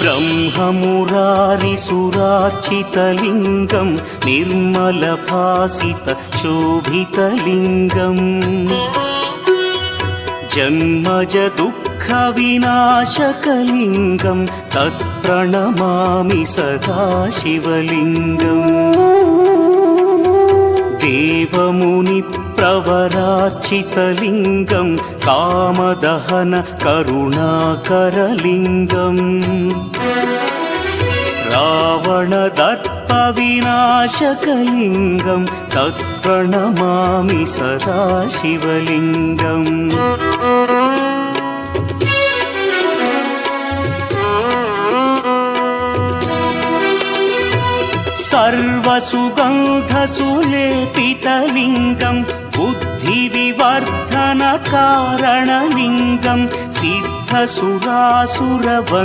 ब्रह्ममुरारिसुरार्चितलिङ्गं निर्मलभासितशोभितलिङ्गम् जन्मजदुःखविनाशकलिङ्गं तत्प्रणमामि सदा शिवलिङ्गम् देवमुनिप्रवरार्चितलिङ्गं कामदहन करुणाकरलिङ्गम् रावणदर्पविनाशकलिङ्गं तत्प्रणमामि सदा शिवलिङ्गम् सर्वसुगन्धसुलेपितलिङ्गं बुद्धिविवर्धनकारणलिङ्गं सिद्धसुरासुरवन्द्यलिङ्गम्